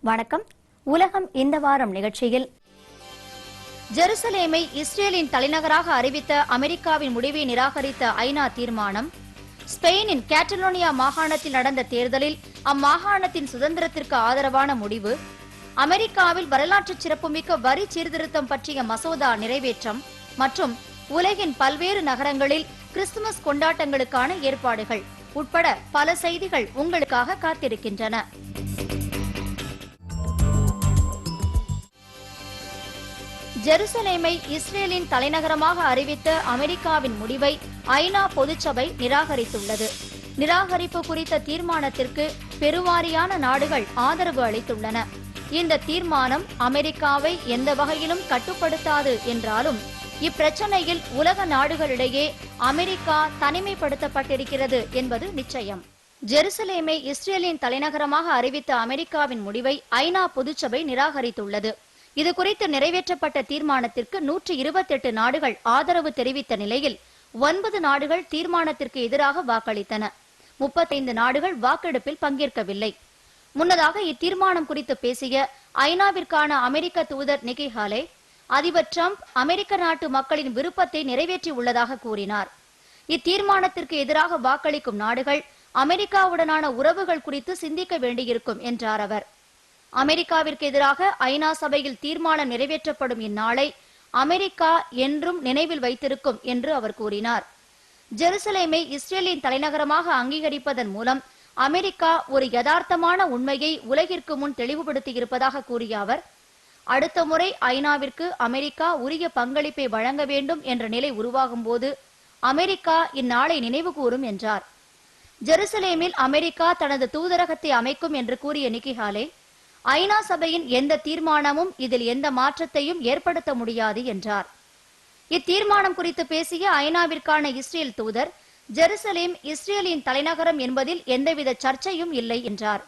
வணக்கம். உலகம் இந்த வாரம் நிகழ்ச்சியில் ஜெருசலேமை இஸ்ரேலின் தலைநகராக அறிவித்த அமெரிக்காவின் முடிவை நிராகரித்த ஐநா தீர்மானம், ஸ்பெயினின் கேட்டலோனியா மாகாணத்தில் நடந்த தேர்தலில் அம்மாகாணத்தின் சுதந்திரத்திற்கு ஆதரவான முடிவு, அமெரிக்காவில் வரலாற்று சிறப்புமிக்க வரி சீர்திருத்தம் பற்றிய மசோதா நிறைவேற்றம் மற்றும் உலகின் பல்வேறு நகரங்களில் கிறிஸ்துமஸ் கொண்டாட்டங்களுக்கான ஏற்பாடுகள் உட்பட பல செய்திகள் உங்களுக்காக காத்திருக்கின்றன. ஜெருசலேமை இஸ்ரேலின் தலைநகரமாக அறிவித்த அமெரிக்காவின் முடிவை ஐநா பொதுச்சபை நிராகரித்துள்ளது. நிராகரிப்பு குறித்த தீர்மானத்திற்கு பெருவாரியான நாடுகள் ஆதரவு அளித்துள்ளன. இந்த தீர்மானம் அமெரிக்காவை எந்த வகையிலும் கட்டுப்படுத்தாது என்றாலும் இப்பிரச்சனையில் உலக நாடுகளிடையே அமெரிக்கா தனிமைப்படுத்தப்பட்டிருக்கிறது என்பது நிச்சயம். ஜெருசலேமை இஸ்ரேலின் தலைநகரமாக அறிவித்த அமெரிக்காவின் முடிவை ஐநா பொதுச்சபை நிராகரித்துள்ளது. இதுகுறித்து நிறைவேற்றப்பட்ட தீர்மானத்திற்கு 128 நாடுகள் ஆதரவு தெரிவித்த நிலையில் 9 நாடுகள் தீர்மானத்திற்கு எதிராக வாக்களித்தன. 35 நாடுகள் வாக்கெடுப்பில் பங்கேற்கவில்லை. முன்னதாக இத்தீர்மானம் குறித்து பேசிய ஐநாவிற்கான அமெரிக்க தூதர் நிக்கி ஹாலே, அதிபர் டிரம்ப் அமெரிக்க நாட்டு மக்களின் விருப்பத்தை நிறைவேற்றியுள்ளதாக கூறினார். இத்தீர்மானத்திற்கு எதிராக வாக்களிக்கும் நாடுகள் அமெரிக்காவுடனான உறவுகள் குறித்து சிந்திக்க வேண்டியிருக்கும் என்றார் அவர். அமெரிக்காவிற்கு எதிராக ஐநா சபையில் தீர்மானம் நிறைவேற்றப்படும் இந்நாளை அமெரிக்கா என்றும் நினைவில் வைத்திருக்கும் என்று அவர் கூறினார். ஜெருசலேமை இஸ்ரேலின் தலைநகரமாக அங்கீகரிப்பதன் மூலம் அமெரிக்கா ஒரு யதார்த்தமான உண்மையை உலகிற்கு முன் தெளிவுபடுத்தியிருப்பதாக கூறிய அவர், அடுத்த முறை ஐநாவிற்கு அமெரிக்கா உரிய பங்களிப்பை வழங்க வேண்டும் என்ற நிலை உருவாகும் போது அமெரிக்கா இந்நாளை நினைவு கூறும் என்றார். ஜெருசலேமில் அமெரிக்கா தனது தூதரகத்தை அமைக்கும் என்று கூறிய நிக்கி ஹாலே, ஐநா சபையின் எந்த தீர்மானமும் இதில் எந்த மாற்றத்தையும் ஏற்படுத்த முடியாது என்றார். இத்தீர்மானம் குறித்து பேசிய ஐநாவிற்கான இஸ்ரேல் தூதர், ஜெருசலேம் இஸ்ரேலின் தலைநகரம் என்பதில் எந்தவித சர்ச்சையும் இல்லை என்றார்.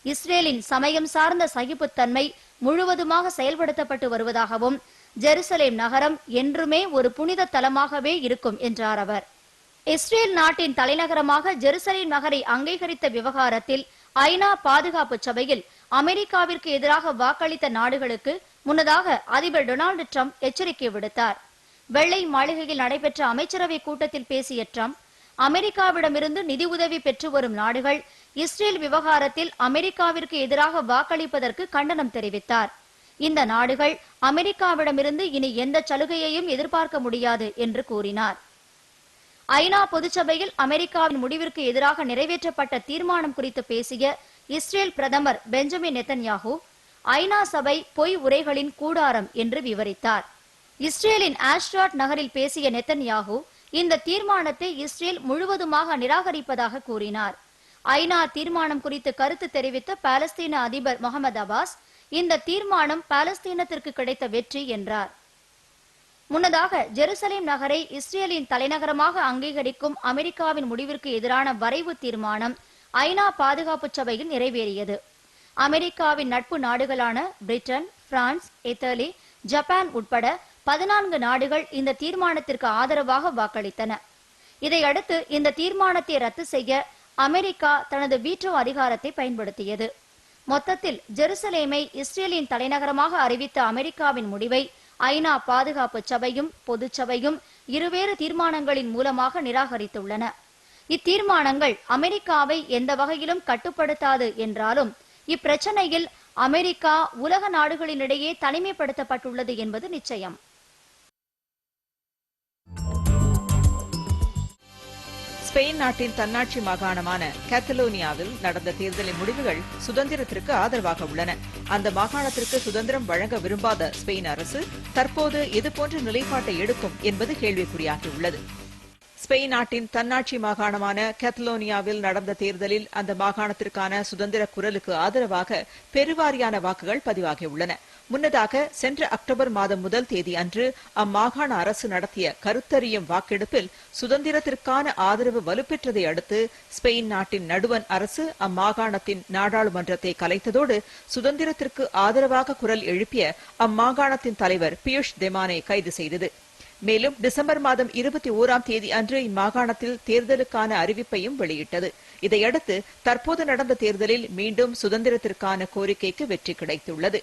இஸ்ரேலின் சமயம் சார்ந்த சகிப்புத்தன்மை முழுவதுமாக செயல்படுத்தப்பட்டு வருவதாகவும் ஜெருசலேம் நகரம் என்றுமே ஒரு புனித தலமாகவே இருக்கும் என்றார் அவர். இஸ்ரேல் நாட்டின் தலைநகரமாக ஜெருசலேம் நகரை அங்கீகரித்த விவகாரத்தில் ஐநா பாதுகாப்பு சபையில் அமெரிக்காவிற்கு எதிராக வாக்களித்த நாடுகளுக்கு முன்னதாக அதிபர் டொனால்டு டிரம்ப் எச்சரிக்கை விடுத்தார். வெள்ளை மாளிகையில் நடைபெற்ற அமைச்சரவை கூட்டத்தில் பேசிய டிரம்ப், அமெரிக்காவிடமிருந்து நிதி உதவி பெற்று வரும் நாடுகள் இஸ்ரேல் விவகாரத்தில் அமெரிக்காவிற்கு எதிராக வாக்களிப்பதற்கு கண்டனம் தெரிவித்தார். இந்த நாடுகள் அமெரிக்காவிடமிருந்து இனி எந்த சலுகையையும் எதிர்பார்க்க முடியாது என்று கூறினார். ஐநா பொதுச்சபையில் அமெரிக்காவின் முடிவிற்கு எதிராக நிறைவேற்றப்பட்ட தீர்மானம் குறித்து பேசிய இஸ்ரேல் பிரதமர் பெஞ்சமின் நெத்தன்யாஹூ, ஐநா சபை பொய் உரைகளின் கூடாரம் என்று விவரித்தார். இஸ்ரேலின் ஆஷ்டாட் நகரில் பேசிய நெத்தன்யாஹூ, இந்த தீர்மானத்தை இஸ்ரேல் முழுவதுமாக நிராகரிப்பதாக கூறினார். ஐநா தீர்மானம் குறித்து கருத்து தெரிவித்த பாலஸ்தீன அதிபர் முகமது அப்பாஸ், இந்த தீர்மானம் பாலஸ்தீனத்திற்கு கிடைத்த வெற்றி என்றார். முன்னதாக ஜெருசலேம் நகரை இஸ்ரேலின் தலைநகரமாக அங்கீகரிக்கும் அமெரிக்காவின் முடிவிற்கு எதிரான வரைவு தீர்மானம் ஐநா பாதுகாப்பு சபையில் நிறைவேறியது. அமெரிக்காவின் நட்பு நாடுகளான பிரிட்டன், பிரான்ஸ், இத்தாலி, ஜப்பான் உட்பட 14 நாடுகள் இந்த தீர்மானத்திற்கு ஆதரவாக வாக்களித்தன. இதையடுத்து இந்த தீர்மானத்தை ரத்து செய்ய அமெரிக்கா தனது வீட்டோ அதிகாரத்தை பயன்படுத்தியது. மொத்தத்தில் ஜெருசலேமை இஸ்ரேலின் தலைநகரமாக அறிவித்த அமெரிக்காவின் முடிவை ஐநா பாதுகாப்பு சபையும் பொதுச்சபையும் இருவேறு தீர்மானங்களின் மூலமாக நிராகரித்துள்ளன. இத்தீர்மானங்கள் அமெரிக்காவை எந்த வகையிலும் கட்டுப்படுத்தாது என்றாலும் இப்பிரச்சனையில் அமெரிக்கா உலக நாடுகளினிடையே தனிமைப்படுத்தப்பட்டுள்ளது என்பது நிச்சயம். ஸ்பெயின் நாட்டின் தன்னாட்சி மாகாணமான கேட்டலோனியாவில் நடந்த தேர்தலின் முடிவுகள் சுதந்திரத்திற்கு ஆதரவாக உள்ளன. அந்த மாகாணத்திற்கு சுதந்திரம் வழங்க விரும்பாத ஸ்பெயின் அரசு தற்போது இதுபோன்ற நிலைப்பாட்டை எடுக்கும் என்பது கேள்விக்குறியாகியுள்ளது. ஸ்பெயின் நாட்டின் தன்னாட்சி மாகாணமான கேட்டலோனியாவில் நடந்த தேர்தலில் அந்த மாகாணத்திற்கான சுதந்திர குரலுக்கு ஆதரவாக பெருவாரியான வாக்குகள் பதிவாகியுள்ளன. முன்னதாக சென்ற அக்டோபர் மாதம் 1 தேதி அன்று அம்மாகாண அரசு நடத்திய கருத்தறியும் வாக்கெடுப்பில் சுதந்திரத்திற்கான ஆதரவு வலுப்பெற்றதை அடுத்து ஸ்பெயின் நாட்டின் நடுவண் அரசு அம்மாகாணத்தின் நாடாளுமன்றத்தை கலைத்ததோடு சுதந்திரத்திற்கு ஆதரவாக குரல் எழுப்பிய அம்மாகாணத்தின் தலைவர் பியூஷ் தெமானை கைது செய்தது. மேலும் டிசம்பர் மாதம் 21ஆம் தேதி அன்று இம்மாகாணத்தில் தேர்தலுக்கான அறிவிப்பையும் வெளியிட்டது. இதையடுத்து தற்போது நடந்த தேர்தலில் மீண்டும் சுதந்திரத்திற்கான கோரிக்கைக்கு வெற்றி கிடைத்துள்ளது.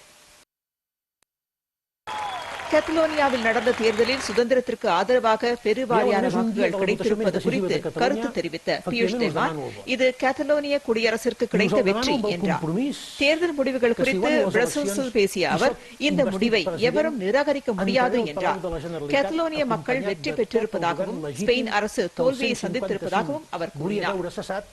கத்தலோனியாவில் நடந்த தேர்தலில் சுதந்திரத்திற்கு ஆதரவாக பெருவாரியான வாக்குகள் கிடைத்திருப்பது குறித்து கருத்து தெரிவித்த பியூஷ் தேவான், இது கத்தலோனிய குடியரசிற்கு கிடைத்த வெற்றி என்றார். தேர்தல் முடிவுகள் குறித்து பிரசல்ஸில் பேசிய அவர், இந்த முடிவை எவரும் நிராகரிக்க முடியாது என்றார். கத்தலோனிய மக்கள் வெற்றி பெற்றிருப்பதாகவும் ஸ்பெயின் அரசு தோல்வியை சந்தித்திருப்பதாகவும் அவர் கூறினார்.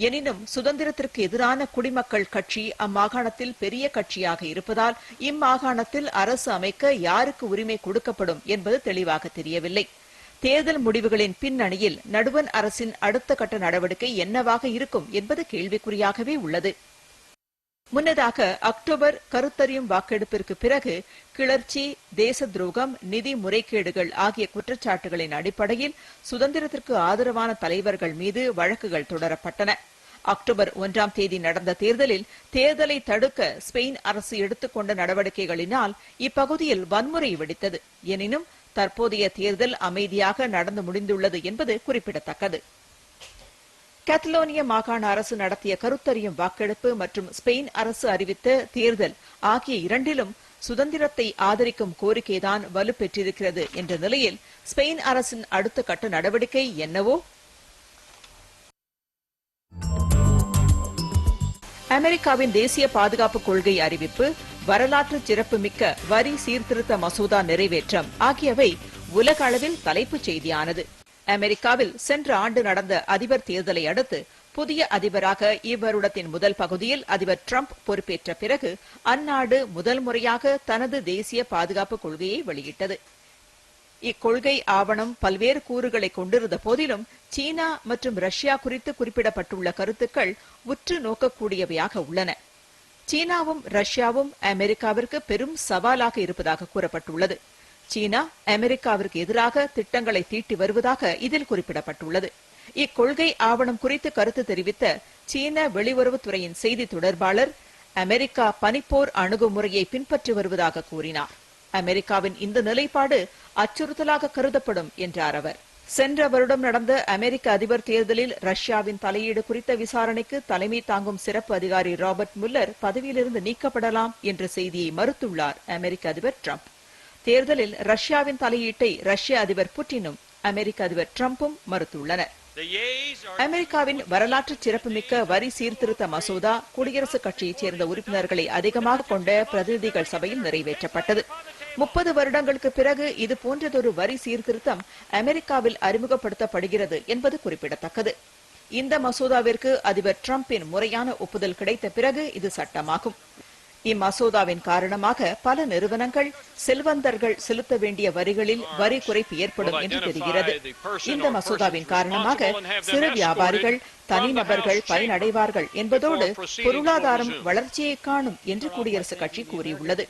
எனினும் சுதந்திரத்திற்கு எதிரான குடிமக்கள் கட்சி அம்மாகாணத்தில் பெரிய கட்சியாக இருப்பதால் இம்மாகாணத்தில் அரசு அமைக்க யாருக்கு உரிமை கொடுக்கப்படும் என்பது தெளிவாக தெரியவில்லை. தேர்தல் முடிவுகளின் பின்னணியில் நடுவண் அரசின் அடுத்த கட்ட நடவடிக்கை என்னவாக இருக்கும் என்பது கேள்விக்குறியாகவே உள்ளது. முன்னதாக அக்டோபர் கருத்தறியும் வாக்கெடுப்பிற்கு பிறகு கிளர்ச்சி, தேச துரோகம், நிதி முறைகேடுகள் ஆகிய குற்றச்சாட்டுகளின் அடிப்படையில் சுதந்திரத்திற்கு ஆதரவான தலைவர்கள் மீது வழக்குகள் தொடரப்பட்டன. அக்டோபர் 1ஆம் தேதி நடந்த தேர்தலில் தேர்தலை தடுக்க ஸ்பெயின் அரசு எடுத்துக்கொண்ட நடவடிக்கைகளினால் இப்பகுதியில் வன்முறை வெடித்தது. எனினும் தற்போதைய தேர்தல் அமைதியாக நடந்து முடிந்துள்ளது என்பது குறிப்பிடத்தக்கது. கத்தலோனிய மாகாண அரசு நடத்திய கருத்தறியும் வாக்கெடுப்பு மற்றும் ஸ்பெயின் அரசு அறிவித்த தேர்தல் ஆகிய இரண்டிலும் சுதந்திரத்தை ஆதரிக்கும் கோரிக்கைதான் வலுப்பெற்றிருக்கிறது என்ற நிலையில் ஸ்பெயின் அரசின் அடுத்த கட்ட நடவடிக்கை என்னவோ? அமெரிக்காவின் தேசிய பாதுகாப்பு கொள்கை அறிவிப்பு, வரலாற்று சிறப்புமிக்க வரி சீர்திருத்த மசோதா நிறைவேற்றம் ஆகியவை உலக அளவில் தலைப்புச் செய்தியானது. அமெரிக்காவில் சென்ற ஆண்டு நடந்த அதிபர் தேர்தலை அடுத்து புதிய அதிபராக இவ்வருடத்தின் முதல் பகுதியில் அதிபர் டிரம்ப் பொறுப்பேற்ற பிறகு அந்நாடு முதல் முறையாக தனது தேசிய பாதுகாப்பு கொள்கையை வெளியிட்டது. இக்கொள்கை ஆவணம் பல்வேறு கூறுகளை கொண்டிருந்த போதிலும் சீனா மற்றும் ரஷ்யா குறித்து குறிப்பிடப்பட்டுள்ள கருத்துக்கள் உற்று நோக்கக்கூடியவையாக உள்ளன. சீனாவும் ரஷ்யாவும் அமெரிக்காவிற்கு பெரும் சவாலாக இருப்பதாக கூறப்பட்டுள்ளது. சீனா அமெரிக்காவிற்கு எதிராக திட்டங்களை தீட்டி வருவதாக இதில் குறிப்பிடப்பட்டுள்ளது. இக்கொள்கை ஆவணம் குறித்து கருத்து தெரிவித்த சீன வெளியுறவுத்துறையின் செய்தி தொடர்பாளர், அமெரிக்கா பனிப்போர் அணுகுமுறையை பின்பற்றி வருவதாக கூறினார். அமெரிக்காவின் இந்த நிலைப்பாடு அச்சுறுத்தலாக கருதப்படும் என்றார் அவர். சென்ற வருடம் நடந்த அமெரிக்க அதிபர் தேர்தலில் ரஷ்யாவின் தலையீடு குறித்த விசாரணைக்கு தலைமை தாங்கும் சிறப்பு அதிகாரி ராபர்ட் முல்லர் பதவியிலிருந்து நீக்கப்படலாம் என்ற செய்தியை மறுத்துள்ளார் அமெரிக்க அதிபர் டிரம்ப். தேர்தலில் ரஷ்யாவின் தலையீட்டை ரஷ்ய அதிபர் புட்டினும் அமெரிக்க அதிபர் டிரம்பும் மறுத்துள்ளனர். அமெரிக்காவின் வரலாற்று சிறப்புமிக்க வரி சீர்திருத்த மசோதா குடியரசுக் கட்சியைச் சேர்ந்த உறுப்பினர்களை அதிகமாக கொண்ட பிரதிநிதிகள் சபையில் நிறைவேற்றப்பட்டது. 30 வருடங்களுக்கு பிறகு இது போன்றதொரு வரி சீர்திருத்தம் அமெரிக்காவில் அறிமுகப்படுத்தப்படுகிறது என்பது குறிப்பிடத்தக்கது. இந்த மசோதாவிற்கு அதிபர் டிரம்பின் முறையான ஒப்புதல் கிடைத்த பிறகு இது சட்டமாகும். இம்மசோதாவின் காரணமாக பல நிறுவனங்கள், செல்வந்தர்கள் செலுத்த வேண்டிய வரிகளில் வரி குறைப்பு ஏற்படும் என்று தெரிகிறது. இந்த மசோதாவின் காரணமாக சிறு வியாபாரிகள், தனிநபர்கள் பயனடைவார்கள் என்பதோடு பொருளாதாரம் வளர்ச்சியை காணும் என்று குடியரசுக் கட்சி கூறியுள்ளது.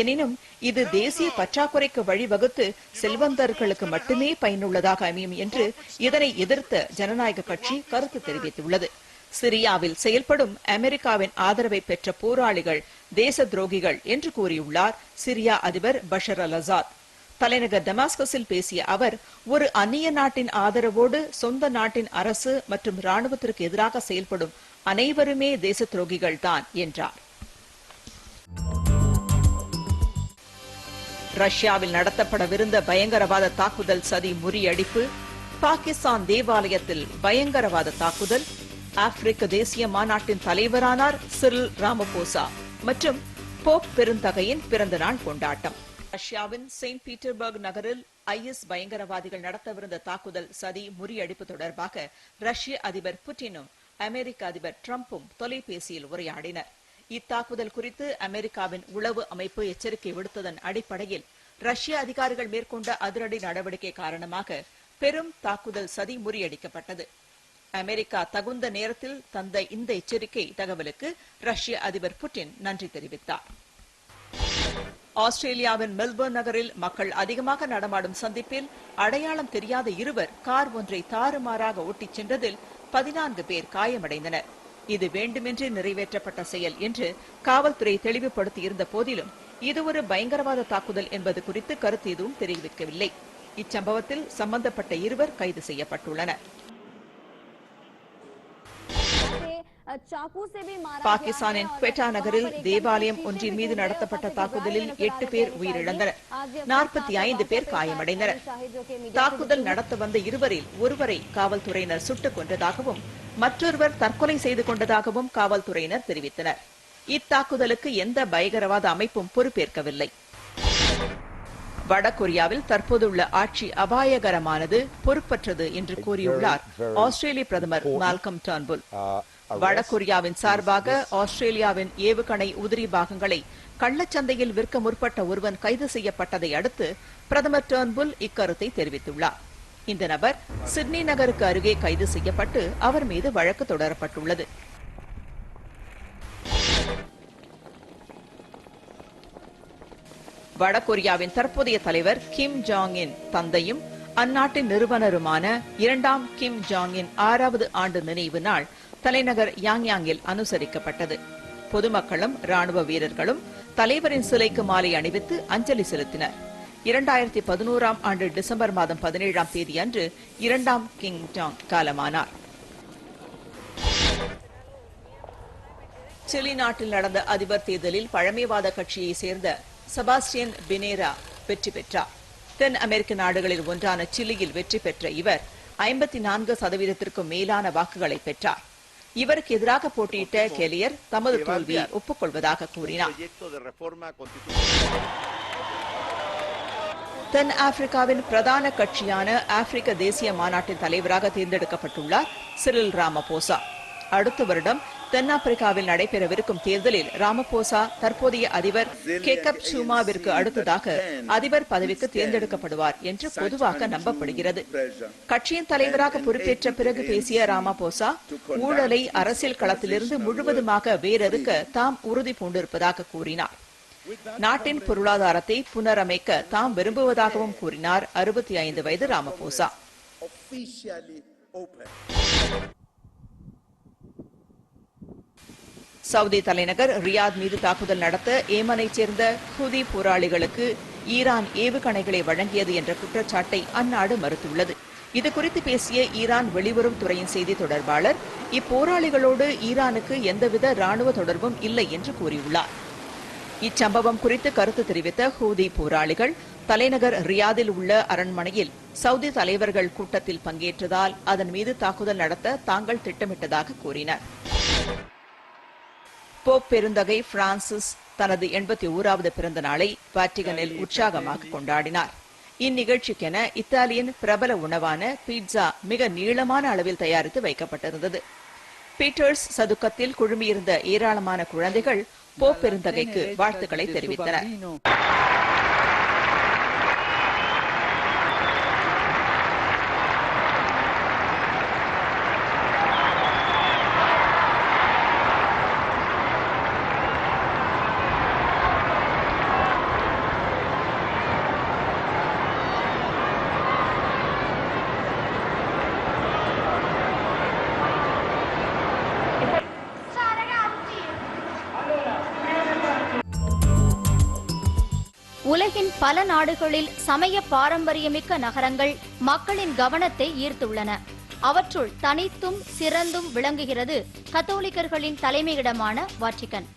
எனினும் இது தேசிய பற்றாக்குறைக்கு வழிவகுத்து செல்வந்தர்களுக்கு மட்டுமே பயனுள்ளதாக அமையும் என்று இதனை எதிர்த்த ஜனநாயக கட்சி கருத்து தெரிவித்துள்ளது. சிரியாவில் செயல்படும் அமெரிக்காவின் ஆதரவை பெற்ற போராளிகள் தேச துரோகிகள் என்று கூறியுள்ளார் சிரியா அதிபர் பஷர் அல் அசாத். தலைநகர் டமாஸ்கஸில் பேசிய அவர், ஒரு அந்நிய நாட்டின் ஆதரவோடு சொந்த நாட்டின் அரசு மற்றும் ராணுவத்திற்கு எதிராக செயல்படும் அனைவருமே தேச துரோகிகள் தான் என்றார். ரஷ்யாவில் நடத்தப்படவிருந்த பயங்கரவாத தாக்குதல் சதி முறியடிப்பு, பாகிஸ்தான் தேவாலயத்தில் பயங்கரவாத தாக்குதல், ஆப்பிரிக்க தேசிய மாநாட்டின் தலைவரானார் சிரில் ராமபோசா மற்றும் போப் பெருந்தகையின் பிறந்த நாள் கொண்டாட்டம். ரஷ்யாவின் செயின்ட் பீட்டர்பர்க் நகரில் IS பயங்கரவாதிகள் நடத்தவிருந்த தாக்குதல் சதி முறியடிப்பு தொடர்பாக ரஷ்ய அதிபர் புட்டினும் அமெரிக்க அதிபர் டிரம்பும் தொலைபேசியில் உரையாடினர். இத்தாக்குதல் குறித்து அமெரிக்காவின் உளவு அமைப்பு எச்சரிக்கை விடுத்ததன் அடிப்படையில் ரஷ்ய அதிகாரிகள் மேற்கொண்ட அதிரடி நடவடிக்கை காரணமாக பெரும் தாக்குதல் சதி முறியடிக்கப்பட்டது. அமெரிக்கா தகுந்த நேரத்தில் தந்த இந்த எச்சரிக்கை தகவலுக்கு ரஷ்ய அதிபர் புட்டின் நன்றி தெரிவித்தார். ஆஸ்திரேலியாவின் மெல்பர்ன் நகரில் மக்கள் அதிகமாக நடமாடும் சந்திப்பில் அடையாளம் தெரியாத இருவர் கார் ஒன்றை தாறுமாறாக ஓட்டிச் சென்றதில் 14 பேர் காயமடைந்தனர். இது வேண்டுமென்றே நிறைவேற்றப்பட்ட செயல் என்று காவல்துறை தெளிவுபடுத்தியிருந்த போதிலும் இது ஒரு பயங்கரவாத தாக்குதல் என்பது குறித்து கருத்து எதுவும் தெரிவிக்கவில்லை. இச்சம்பவத்தில் சம்பந்தப்பட்ட இருவர் கைது செய்யப்பட்டுள்ளனர். பாகிஸ்தானின் குவெட்டா நகரில் தேவாலயம் ஒன்றின் மீது நடத்தப்பட்ட தாக்குதலில் 8 பேர் உயிரிழந்தனர், 45 பேர் காயமடைந்தனர். தாக்குதல் நடத்த வந்த இருவரில் ஒருவரை காவல்துறையினர் சுட்டுக் கொன்றதாகவும் மற்றொருவர் தற்கொலை செய்து கொண்டதாகவும் காவல்துறையினர் தெரிவித்தனர். இத்தாக்குதலுக்கு எந்த பயங்கரவாத அமைப்பும் பொறுப்பேற்கவில்லை. வடகொரியாவில் தற்போதுள்ள ஆட்சி அபாயகரமானது, பொறுப்பற்றது என்று கூறியுள்ளார் ஆஸ்திரேலிய பிரதமர் மால்கம் டர்ன்புல். வடகொரியாவின் சார்பாக ஆஸ்திரேலியாவின் ஏவுகணை உதிரி பாகங்களை கள்ளச்சந்தையில் விற்க முற்பட்ட ஒருவன் கைது செய்யப்பட்டதை அடுத்து பிரதமர் டர்ன்புல் இக்கருத்தை தெரிவித்துள்ளார். இந்த நபர் சிட்னி நகருக்கு அருகே கைது செய்யப்பட்டு அவர் மீது வழக்கு தொடரப்பட்டுள்ளது. வடகொரியாவின் தற்போதைய தலைவர் கிம் ஜாங் இன் தந்தையும் அந்நாட்டின் நிறுவனருமான 2ஆம் கிம் ஜாங் இன் 6வது ஆண்டு நினைவு நாள் தலைநகர் யாங்யாங்கில் அனுசரிக்கப்பட்டது. பொதுமக்களும் ராணுவ வீரர்களும் தலைவரின் சிலைக்கு மாலை அணிவித்து அஞ்சலி செலுத்தினர். 2011ஆம் ஆண்டு டிசம்பர் மாதம் 17ஆம் தேதி அன்று 2ஆம் கிம் ஜாங் காலமானார். சிலி நாட்டில் நடந்த அதிபர் தேர்தலில் பழமைவாத கட்சியை சேர்ந்த செபாஸ்டியன் பினேரா வெற்றி பெற்றார். தென் அமெரிக்க நாடுகளில் ஒன்றான சிலியில் வெற்றி பெற்ற இவர் 54% மேலான வாக்குகளை பெற்றார். இவருக்கு எதிராக போட்டியிட்ட கெலியர் தமது தோல்வியை ஒப்புக்கொள்வதாக கூறினார். தென் ஆப்பிரிக்காவின் பிரதான கட்சியான ஆப்பிரிக்க தேசிய மாநாட்டின் தலைவராக தேர்ந்தெடுக்கப்பட்டுள்ளார் சிரில் ராமபோசா. அடுத்த வருடம் தென்னாப்பிரிக்காவில் நடைபெறவிருக்கும் தேர்தலில் ராமபோசா தற்போதைய அதிபர் கேக்கப் ஜூமாவிற்கு அடுத்ததாக அதிபர் பதவிக்கு தேர்ந்தெடுக்கப்படுவார் என்று பொதுவாக நம்பப்படுகிறது. கட்சியின் தலைவராக பொறுப்பேற்ற பிறகு பேசிய ராமபோசா ஊழலை அரசியல் களத்திலிருந்து முழுவதுமாக வேரறுக்க தாம் உறுதி பூண்டிருப்பதாக கூறினார். நாட்டின் பொருளாதாரத்தை புனரமைக்க தாம் விரும்புவதாகவும் கூறினார் 65 வயது ராமபோசா. சவுதி தலைநகர் ரியாத் மீது தாக்குதல் நடத்த ஏமனைச் சேர்ந்த ஹூதி போராளிகளுக்கு ஈரான் ஏவுகணைகளை வழங்கியது என்ற குற்றச்சாட்டை அந்நாடு மறுத்துள்ளது. இதுகுறித்து பேசிய ஈரான் வெளியுறவுத்துறையின் செய்தி தொடர்பாளர் இப்போராளிகளோடு ஈரானுக்கு எந்தவித ராணுவ தொடர்பும் இல்லை என்று கூறியுள்ளார். இச்சம்பவம் குறித்து கருத்து தெரிவித்த ஹூதி போராளிகள் தலைநகர் ரியாதில் உள்ள அரண்மனையில் சவுதி தலைவர்கள் கூட்டத்தில் பங்கேற்றதால் அதன் மீது தாக்குதல் நடத்த தாங்கள் திட்டமிட்டதாக கூறினர். போப் பெருந்தகை பிரான்சிஸ் தனது 81வது பிறந்த நாளை வாட்டிகனில் உற்சாகமாக கொண்டாடினார். இந்நிகழ்ச்சிக்கென இத்தாலியின் பிரபல உணவான பீட்சா மிக நீளமான அளவில் தயாரித்து வைக்கப்பட்டிருந்தது. பீட்டர்ஸ் சதுக்கத்தில் குழுமியிருந்த ஏராளமான குழந்தைகள் போப் பெருந்தகைக்கு வாழ்த்துக்களை தெரிவித்தனர். உலகின் பல நாடுகளில் சமய பாரம்பரியமிக்க நகரங்கள் மக்களின் கவனத்தை ஈர்த்துள்ளன. அவற்றுள் தனித்தும் சிறந்தும் விளங்குகிறது கத்தோலிக்கர்களின் தலைமையிடமான வாட்டிகன்.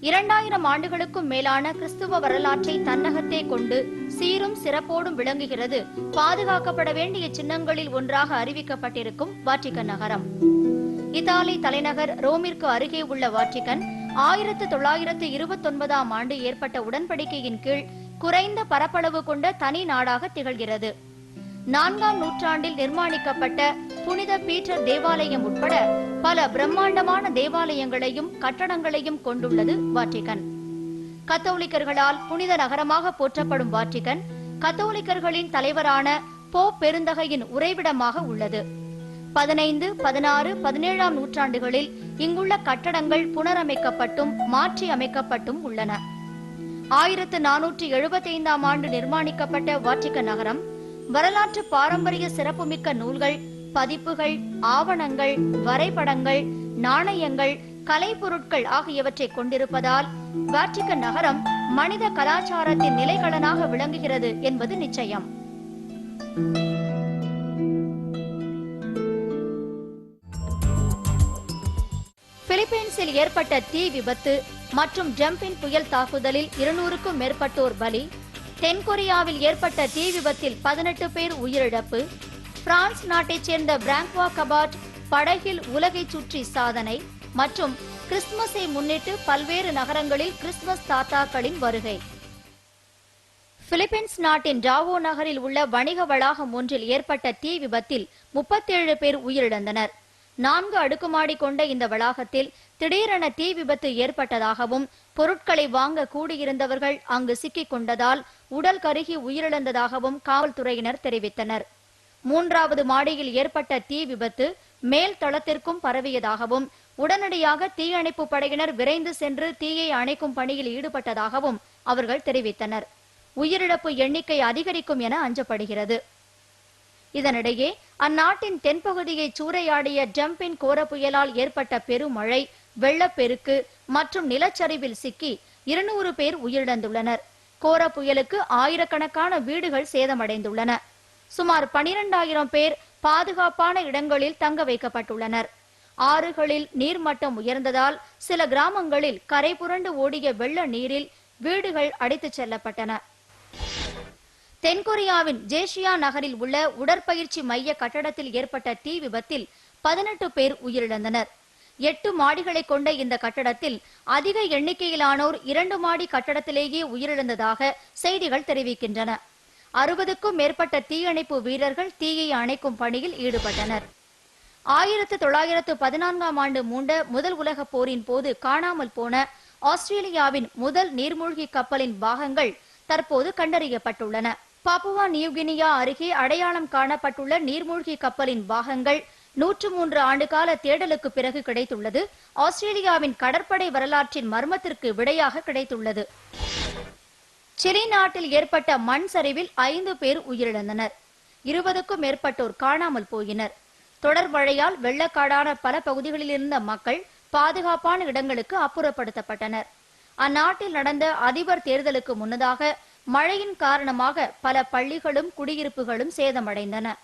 2000 ஆண்டுகளுக்கும் மேலான கிறிஸ்துவ வரலாற்றை தன்னகத்தே கொண்டு சீரும் சிறப்போடும் விளங்குகிறது பாதுகாக்கப்பட வேண்டிய சின்னங்களில் ஒன்றாக அறிவிக்கப்பட்டிருக்கும் வாட்டிகன் நகரம். இத்தாலி தலைநகர் ரோமிற்கு அருகே உள்ள வாட்டிகன் 1929ஆம் ஆண்டு ஏற்பட்ட உடன்படிக்கையின் கீழ் குறைந்த பரப்பளவு கொண்ட தனி நாடாக திகழ்கிறது. 4ஆம் நூற்றாண்டில் நிர்மாணிக்கப்பட்ட புனித பீட்டர் தேவாலயம் உட்பட பல பிரம்மாண்டமான தேவாலயங்களையும் கட்டடங்களையும் கொண்டுள்ளது வாட்டிகன். கத்தோலிக்கர்களால் புனித நகரமாக போற்றப்படும் வாட்டிகன் கத்தோலிக்கர்களின் தலைவரான போப் பெருந்தகையின் உறைவிடமாக உள்ளது. 15, 16, 17ஆம் நூற்றாண்டுகளில் இங்குள்ள கட்டடங்கள் புனரமைக்கப்பட்டும் மாற்றி அமைக்கப்பட்டும் உள்ளன. 1475ஆம் ஆண்டு நிர்மாணிக்கப்பட்ட வாட்டிகன் நகரம் வரலாற்று பாரம்பரிய சிறப்புமிக்க நூல்கள், பதிப்புகள், ஆவணங்கள், வரைபடங்கள், நாணயங்கள், கலைப்பொருட்கள் ஆகியவற்றை கொண்டிருப்பதால் வாட்டிகன் நகரம் மனித கலாச்சாரத்தின் நிலைகளனாக விளங்குகிறது என்பது நிச்சயம். பிலிப்பைன்ஸில் ஏற்பட்ட தீ விபத்து மற்றும் ஜம்பின் புயல் தாக்குதலில் 200க்கும் மேற்பட்டோர் பலி. தென்கொரியாவில் ஏற்பட்ட தீ விபத்தில் 18 பேர் உயிரிழப்பு. பிரான்ஸ் நாட்டைச் சேர்ந்த பிராங்க்வா கபாட் படகில் உலகை சுற்றி சாதனை. மற்றும் கிறிஸ்துமஸை முன்னிட்டு பல்வேறு நகரங்களில் கிறிஸ்துமஸ் தாத்தாக்களின் வருகை. பிலிப்பைன்ஸ் நாட்டின் டாவோ நகரில் உள்ள வணிக வளாகம் ஒன்றில் ஏற்பட்ட தீ விபத்தில் 37 பேர் உயிரிழந்தனர். 4 அடுக்குமாடி கொண்ட இந்த வளாகத்தில் திடீரென தீ விபத்து ஏற்பட்டதாகவும் பொருட்களை வாங்க கூடியிருந்தவர்கள் அங்கு சிக்கிக் கொண்டதால் உடல் கருகி உயிரிழந்ததாகவும் காவல்துறையினர் தெரிவித்தனர். 3வது மாடியில் ஏற்பட்ட தீ விபத்து மேல் தளத்திற்கும் பரவியதாகவும் உடனடியாக தீயணைப்பு படையினர் விரைந்து சென்று தீயை அணைக்கும் பணியில் ஈடுபட்டதாகவும் அவர்கள் தெரிவித்தனர். உயிரிழப்பு எண்ணிக்கை அதிகரிக்கும் என அஞ்சப்படுகிறது. இதனிடையே அந்நாட்டின் தென்பகுதியை சூறையாடிய ஜம்பின் கோர புயலால் ஏற்பட்ட பெருமழை, வெள்ளப்பெருக்கு மற்றும் நிலச்சரிவில் சிக்கி 200 பேர் உயிரிழந்துள்ளனர். கோர புயலுக்கு ஆயிரக்கணக்கான வீடுகள் சேதமடைந்துள்ளன. சுமார் 12,000 பேர் பாதுகாப்பான இடங்களில் தங்க வைக்கப்பட்டுள்ளனர். ஆறுகளில் நீர்மட்டம் உயர்ந்ததால் சில கிராமங்களில் கரை புரண்டு ஓடிய வெள்ள நீரில் வீடுகள் அடித்துச் செல்லப்பட்டன. தென்கொரியாவின் ஜேஷியா நகரில் உள்ள உடற்பயிற்சி மைய கட்டடத்தில் ஏற்பட்ட தீ விபத்தில் 18 பேர் உயிரிழந்தனர். 8 மாடிகளை கொண்ட இந்த கட்டடத்தில் அதிக எண்ணிக்கையிலானோர் 2 மாடி கட்டடத்திலேயே உயிரிழந்ததாக செய்திகள் தெரிவிக்கின்றன. 60க்கும் மேற்பட்ட தீயணைப்பு வீரர்கள் தீயை அணைக்கும் பணியில் ஈடுபட்டனர். 1914ஆம் ஆண்டு மூண்ட முதல் உலகப் போரின் போது காணாமல் போன ஆஸ்திரேலியாவின் முதல் நீர்மூழ்கி கப்பலின் பாகங்கள் தற்போது கண்டறியப்பட்டுள்ளன. பாப்புவா நியூகினியா அருகே அடையாளம் காணப்பட்டுள்ள நீர்மூழ்கி கப்பலின் பாகங்கள் 103 ஆண்டுகால தேடலுக்கு பிறகு கிடைத்துள்ளது. ஆஸ்திரேலியாவின் கடற்படை வரலாற்றின் மர்மத்திற்கு விடையாக கிடைத்துள்ளது. சிலி நாட்டில் ஏற்பட்ட மண் சரிவில் 5 பேர் உயிரிழந்தனர். 20க்கும் மேற்பட்டோர் காணாமல் போயினர். தொடர் மழையால் வெள்ளக்காடான பல பகுதிகளில் இருந்த மக்கள் பாதுகாப்பான இடங்களுக்கு அப்புறப்படுத்தப்பட்டனர். அந்நாட்டில் நடந்த அதிபர் தேர்தலுக்கு முன்னதாக மழையின் காரணமாக பல பள்ளிகளும் குடியிருப்புகளும் சேதமடைந்தன.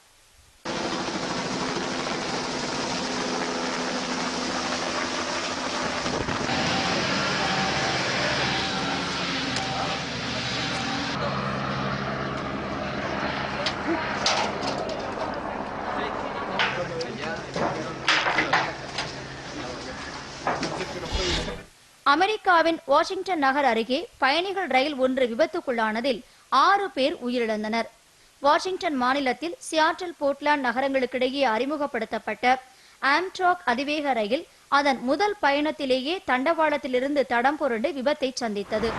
அமெரிக்காவின் வாஷிங்டன் நகர் அருகே பயணிகள் ரயில் ஒன்று விபத்துக்குள்ளானதில் 6 பேர் உயிரிழந்தனர். வாஷிங்டன் மாநிலத்தில் சியாட்டில், போர்ட்லாந்து நகரங்களுக்கிடையே அறிமுகப்படுத்தப்பட்ட ஆம்ட்ராக் அதிவேக ரயில் அதன் முதல் பயணத்திலேயே தண்டவாளத்திலிருந்து தடம் புரண்டு விபத்தை சந்தித்தது.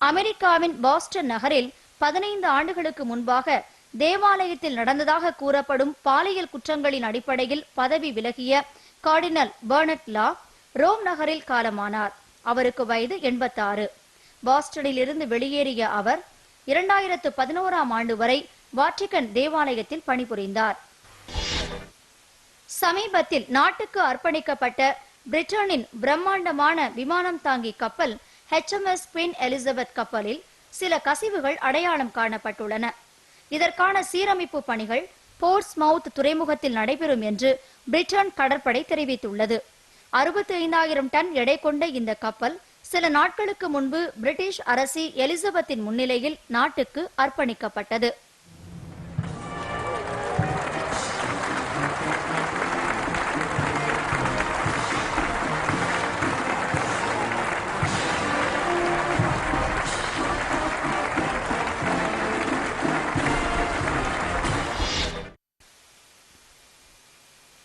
அமெரிக்காவின் பாஸ்டன் நகரில் 15 ஆண்டுகளுக்கு முன்பாக தேவாலயத்தில் நடந்ததாக கூறப்படும் பாலியல் குற்றங்களின் அடிப்படையில் பதவி விலகிய கார்டினல் பெர்னட் லா ரோம் நகரில் காலமானார். அவருக்கு வயது 86. பாஸ்டனில் இருந்து வெளியேறிய அவர் 2011ஆம் ஆண்டு வரை வாட்டிகன் தேவாலயத்தில் பணிபுரிந்தார். சமீபத்தில் நாட்டுக்கு அர்ப்பணிக்கப்பட்ட பிரிட்டனின் பிரம்மாண்டமான விமானம் தாங்கி கப்பல் HMS குவீன் எலிசபெத் கப்பலில் சில கசிவுகள் அடையாளம் காணப்பட்டுள்ளன. இதற்கான சீரமைப்பு பணிகள் போர்ட்ஸ்மவுத் துறைமுகத்தில் நடைபெறும் என்று பிரிட்டன் கடற்படை தெரிவித்துள்ளது. 65,000 டன் எடை கொண்ட இந்த கப்பல் சில நாட்களுக்கு முன்பு பிரிட்டிஷ் அரசி எலிசபெத்தின் முன்னிலையில் நாட்டுக்கு அர்ப்பணிக்கப்பட்டது.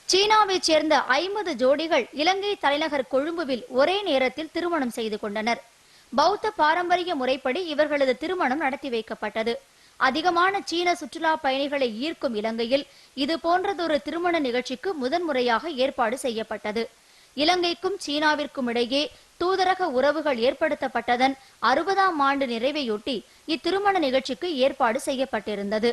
சீனாவைச் சேர்ந்த 50 ஜோடிகள் இலங்கை தலைநகர் கொழும்புவில் ஒரே நேரத்தில் திருமணம் செய்து கொண்டனர். பௌத்த பாரம்பரிய முறைப்படி இவர்களது திருமணம் நடத்தி வைக்கப்பட்டது. அதிகமான சீன சுற்றுலா பயணிகளை ஈர்க்கும் இலங்கையில் இது போன்றதொரு திருமண நிகழ்ச்சிக்கு முதன்முறையாக ஏற்பாடு செய்யப்பட்டது. இலங்கைக்கும் சீனாவிற்கும் இடையே தூதரக உறவுகள் ஏற்படுத்தப்பட்டதன் 60ஆம் ஆண்டு நிறைவையொட்டி இத்திருமண நிகழ்ச்சிக்கு ஏற்பாடு செய்யப்பட்டிருந்தது.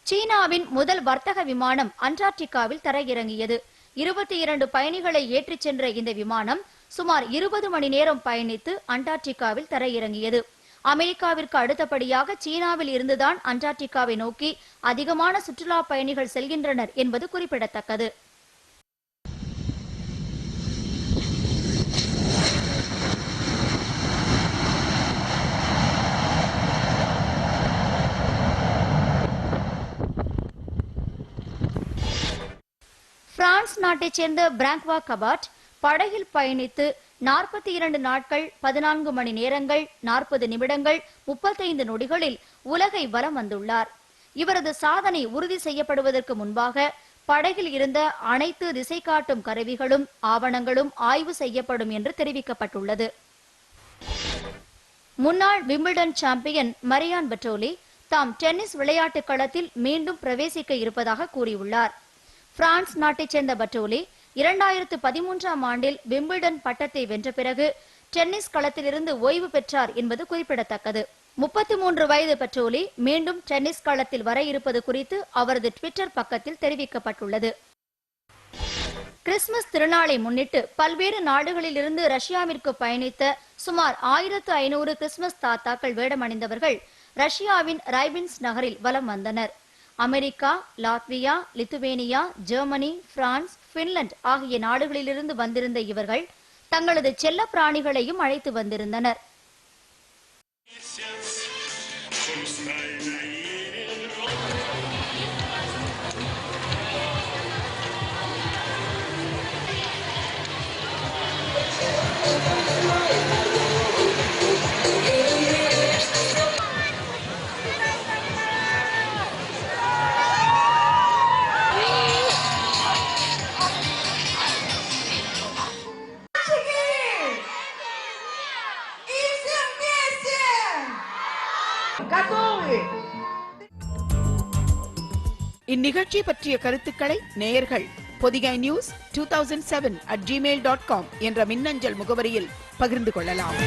சீனாவின் முதல் வர்த்தக விமானம் அண்டார்டிகாவில் தரையிறங்கியது. 22 பயணிகளை ஏற்றிச் சென்ற இந்த விமானம் சுமார் 20 மணி நேரம் பயணித்து அண்டார்டிகாவில் தரையிறங்கியது. அமெரிக்காவிற்கு அடுத்தபடியாக சீனாவில் இருந்துதான் அண்டார்டிகாவை நோக்கி அதிகமான சுற்றுலா பயணிகள் செல்கின்றனர் என்பது குறிப்பிடத்தக்கது. பிரான்ஸ் நாட்டைச் சேர்ந்த பிராங்க்வா கபாட் படகில் பயணித்து 42 நாட்கள் 14 மணி நேரங்கள் 40 நிமிடங்கள் 35 நொடிகளில் உலகை வலம் வந்துள்ளார். இவரது சாதனை உறுதி செய்யப்படுவதற்கு முன்பாக படகில் இருந்த அனைத்து திசை காட்டும் கருவிகளும் ஆவணங்களும் ஆய்வு செய்யப்படும் என்று தெரிவிக்கப்பட்டுள்ளது. முன்னாள் விம்பிள்டன் சாம்பியன் மரியான் பட்டோலி தாம் டென்னிஸ் விளையாட்டு களத்தில் மீண்டும் பிரவேசிக்க இருப்பதாக கூறியுள்ளார். பிரான்ஸ் நாட்டைச் சேர்ந்த பட்டோலி 2013ஆம் ஆண்டில் விம்பிள்டன் பட்டத்தை வென்ற பிறகு டென்னிஸ் களத்திலிருந்து ஓய்வு பெற்றார் என்பது குறிப்பிடத்தக்கது. 33 வயது பட்டோலி மீண்டும் டென்னிஸ் களத்தில் வர இருப்பது குறித்து அவரது ட்விட்டர் பக்கத்தில் தெரிவிக்கப்பட்டுள்ளது. கிறிஸ்துமஸ் திருநாளை முன்னிட்டு பல்வேறு நாடுகளிலிருந்து ரஷ்யாவிற்கு பயணித்த சுமார் 1500 கிறிஸ்துமஸ் தாத்தாக்கள் வேடமணிந்தவர்கள் ரஷ்யாவின் ரைபின்ஸ் நகரில் வலம் வந்தனர். America, Latvia, Lithuania, Germany, France, Finland ஆகிய நாடுகளிலிருந்து வந்திருந்த இவர்கள் தங்களது செல்ல பிராணிகளையும் அழைத்து வந்திருந்தனர். இந்நிகழ்ச்சி பற்றிய கருத்துக்களை நேயர்கள் பொதிகை நியூஸ் 2007@gmail.com என்ற மின்னஞ்சல் முகவரியில் பகிர்ந்து கொள்ளலாம்.